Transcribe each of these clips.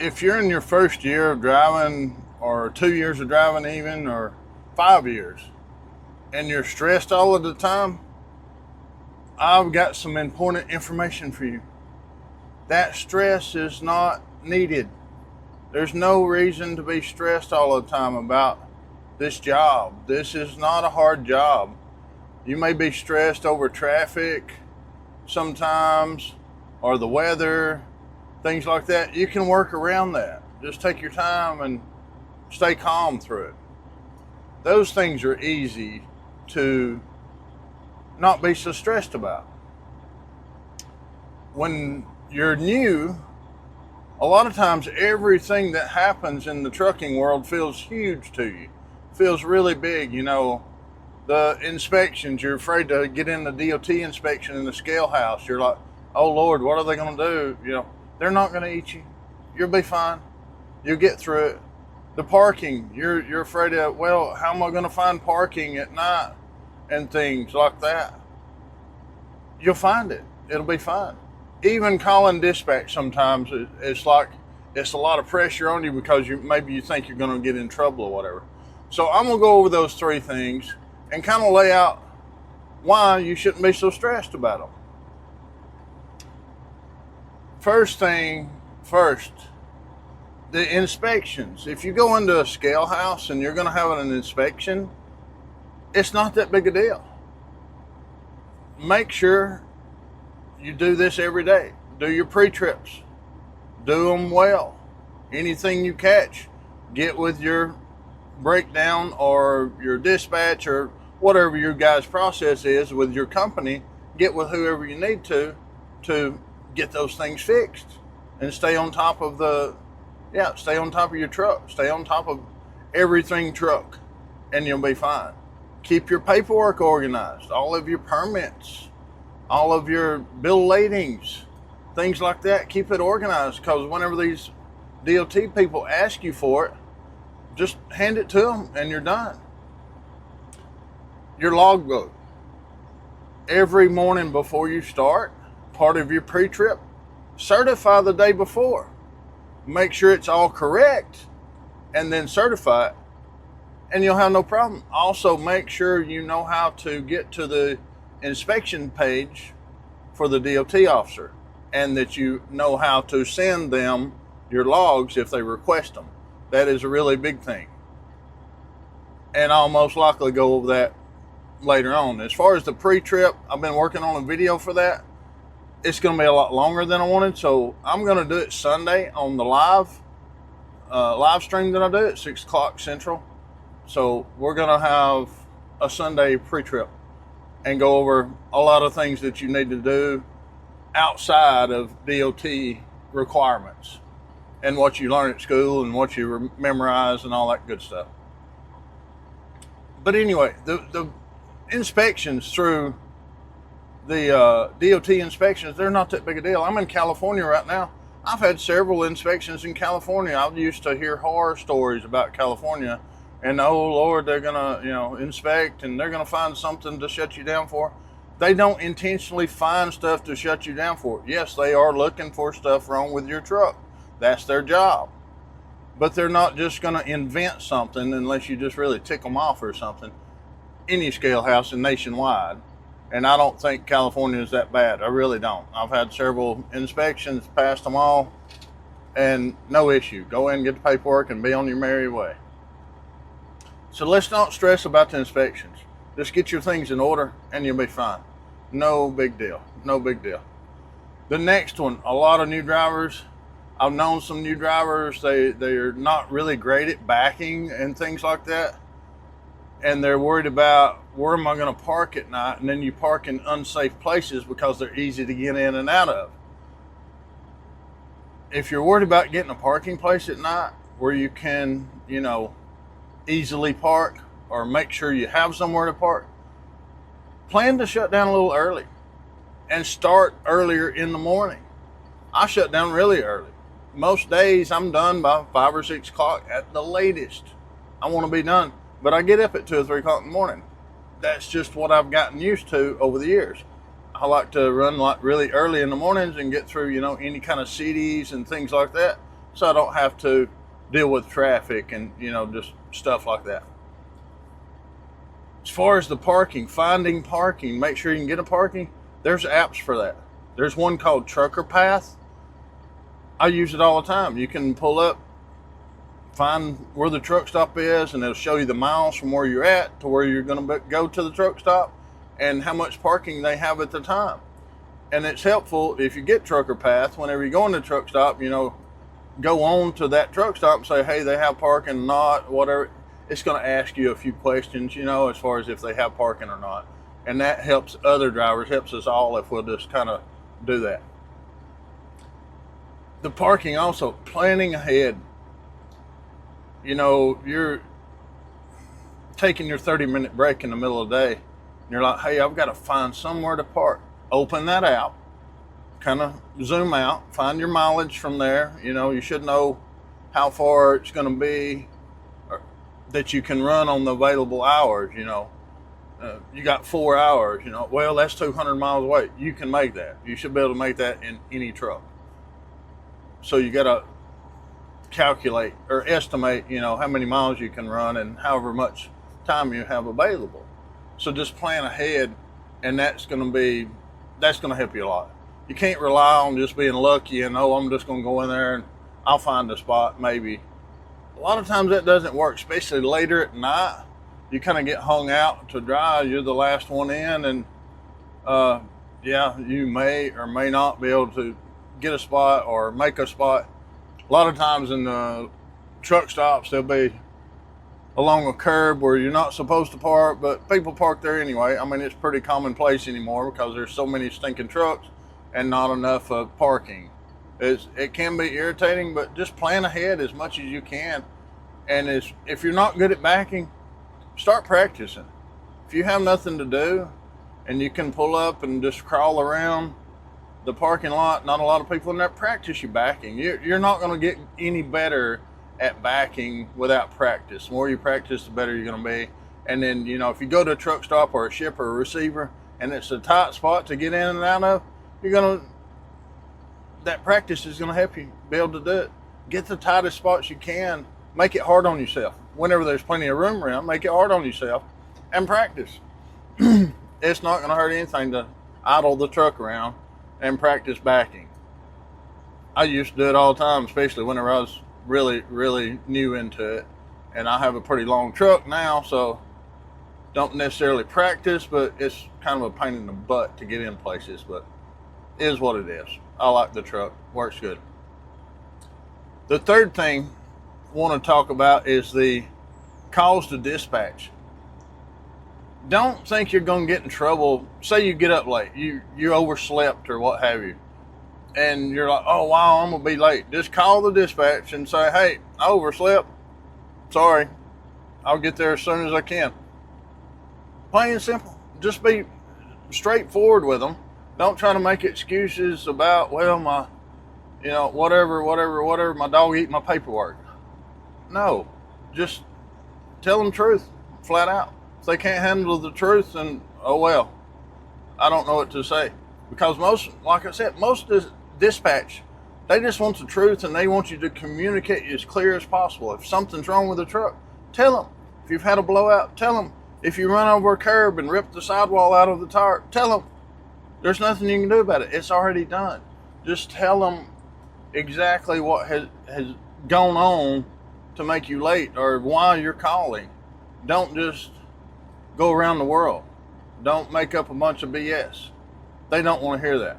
if you're in your first year of driving, or 2 years of driving even, or 5 years, and you're stressed all of the time, I've got some important information for you. That stress is not needed. There's no reason to be stressed all the time about this job. This is not a hard job. You may be stressed over traffic sometimes, or the weather, things like that. You can work around that. Just take your time and stay calm through it. Those things are easy to not be so stressed about. When you're new, a lot of times everything that happens in the trucking world feels huge to you. Feels really big, the inspections, you're afraid to get in the DOT inspection in the scale house. You're like, oh Lord, what are they going to do? They're not going to eat you. You'll be fine. You'll get through it. The parking, you're afraid of, well, how am I going to find parking at night and things like that? You'll find it. It'll be fine. Even calling dispatch sometimes, it's like it's a lot of pressure on you because maybe you think you're going to get in trouble or whatever. So I'm going to go over those three things and kind of lay out why you shouldn't be so stressed about them. First thing first, the inspections. If you go into a scale house and you're going to have an inspection, it's not that big a deal. Make sure you do this every day. Do your pre-trips. Do them well. Anything you catch, get with your breakdown or your dispatch or whatever your guys' process is with your company. Get with whoever you need to get those things fixed and stay on top of your truck. Stay on top of everything truck and you'll be fine. Keep your paperwork organized, all of your permits, all of your bill ladings, things like that. Keep it organized, because whenever these DOT people ask you for it, just hand it to them and you're done. Your logbook. Every morning before you start, part of your pre-trip, certify the day before. Make sure it's all correct and then certify it, and you'll have no problem. Also, make sure you know how to get to the inspection page for the DOT officer, and that you know how to send them your logs if they request them. That is a really big thing, and I'll most likely go over that later on. As far as the pre-trip, I've been working on a video for that. It's going to be a lot longer than I wanted, so I'm going to do it Sunday on the live stream that I do at 6 o'clock Central. So we're going to have a Sunday pre-trip and go over a lot of things that you need to do outside of DOT requirements and what you learn at school and what you memorize and all that good stuff. But anyway, the inspections through the DOT inspections, they're not that big a deal. I'm in California right now. I've had several inspections in California. I used to hear horror stories about California, and oh Lord, they're gonna inspect and they're gonna find something to shut you down for. They don't intentionally find stuff to shut you down for. Yes, they are looking for stuff wrong with your truck. That's their job. But they're not just gonna invent something unless you just really tick them off or something. Any scale house and nationwide. And I don't think California is that bad. I really don't. I've had several inspections, passed them all, and no issue. Go in, get the paperwork, and be on your merry way. So let's not stress about the inspections. Just get your things in order, and you'll be fine. No big deal. No big deal. The next one, a lot of new drivers. I've known some new drivers. They're not really great at backing and things like that. And they're worried about, where am I going to park at night? And then you park in unsafe places because they're easy to get in and out of. If you're worried about getting a parking place at night where you can, easily park, or make sure you have somewhere to park, plan to shut down a little early and start earlier in the morning. I shut down really early. Most days I'm done by 5 or 6 o'clock at the latest. I want to be done. But I get up at 2 or 3 o'clock in the morning. That's just what I've gotten used to over the years. I like to run really early in the mornings and get through, any kind of cities and things like that so I don't have to deal with traffic and, you know, just stuff like that. As far as the parking, finding parking, make sure you can get a parking, there's apps for that. There's one called Trucker Path. I use it all the time. You can pull up, find where the truck stop is, and it'll show you the miles from where you're at to where you're going to go to the truck stop and how much parking they have at the time. And it's helpful if you get Trucker Path, whenever you go in the truck stop, you know, go on to that truck stop and say, hey, they have parking, not, whatever. It's going to ask you a few questions, you know, as far as if they have parking or not. And that helps other drivers, helps us all if we'll just kind of do that. The parking also, planning ahead. You know, you're taking your 30-minute break in the middle of the day, and you're like, hey, I've got to find somewhere to park. Open that out, kind of zoom out, find your mileage from there. You know, you should know how far it's going to be that you can run on the available hours. You know, you got 4 hours, you know, well, that's 200 miles away. You can make that. You should be able to make that in any truck. So you got to calculate or estimate, you know, how many miles you can run and however much time you have available. So just plan ahead, and that's going to help you a lot. You can't rely on just being lucky and, oh, I'm just going to go in there and I'll find a spot maybe. A lot of times that doesn't work, especially later at night. You kind of get hung out to dry. You're the last one in, and yeah, you may or may not be able to get a spot or make a spot. A lot of times in the truck stops, they'll be along a curb where you're not supposed to park, but people park there anyway. I mean, it's pretty commonplace anymore because there's so many stinking trucks and not enough parking. It can be irritating, but just plan ahead as much as you can. And if you're not good at backing, start practicing. If you have nothing to do and you can pull up and just crawl around the parking lot, not a lot of people in there, practice your backing. You're not going to get any better at backing without practice. The more you practice, the better you're going to be. And then, you know, if you go to a truck stop or a ship or a receiver and it's a tight spot to get in and out of, that practice is going to help you be able to do it. Get the tightest spots you can. Make it hard on yourself. Whenever there's plenty of room around, make it hard on yourself and practice. It's not going to hurt anything to idle the truck around and practice backing. I used to do it all the time, especially whenever I was really, really new into it. And I have a pretty long truck now, so don't necessarily practice, but it's kind of a pain in the butt to get in places, but it is what it is. I like the truck, works good. The third thing I want to talk about is the calls to dispatch. Don't think you're going to get in trouble. Say you get up late, you overslept or what have you, and you're like, oh wow, I'm going to be late. Just call the dispatch and say, hey, I overslept. Sorry, I'll get there as soon as I can. Plain and simple. Just be straightforward with them. Don't try to make excuses about, well, my, you know, whatever, my dog ate my paperwork. No, just tell them the truth, flat out. If they can't handle the truth, then, oh well, I don't know what to say. Because most, like I said, most dispatch, they just want the truth and they want you to communicate as clear as possible. If something's wrong with the truck, tell them. If you've had a blowout, tell them. If you run over a curb and rip the sidewall out of the tire, tell them. There's nothing you can do about it. It's already done. Just tell them exactly what has gone on to make you late or why you're calling. Don't just go around the world. Don't make up a bunch of BS. They don't want to hear that.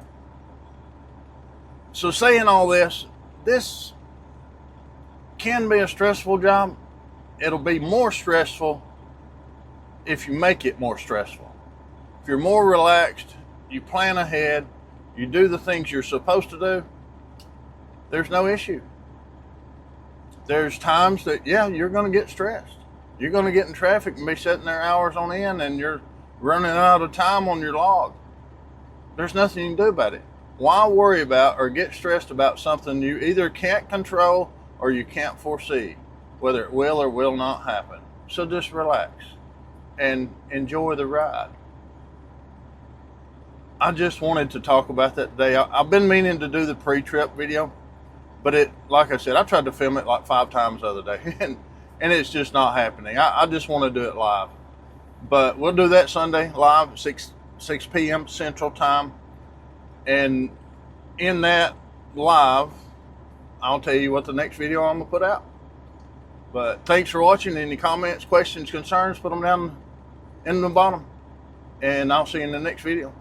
So saying all this can be a stressful job. It'll be more stressful if you make it more stressful. If you're more relaxed, you plan ahead, you do the things you're supposed to do, there's no issue. There's times that, yeah, you're going to get stressed. You're going to get in traffic and be sitting there hours on end and you're running out of time on your log. There's nothing you can do about it. Why worry about or get stressed about something you either can't control or you can't foresee, whether it will or will not happen? So just relax and enjoy the ride. I just wanted to talk about that today. I've been meaning to do the pre-trip video, But it, like I said, I tried to film it like 5 times the other day, and it's just not happening. I just want to do it live. But we'll do that Sunday live at 6 p.m. Central Time. And in that live, I'll tell you what the next video I'm going to put out. But thanks for watching. Any comments, questions, concerns, put them down in the bottom. And I'll see you in the next video.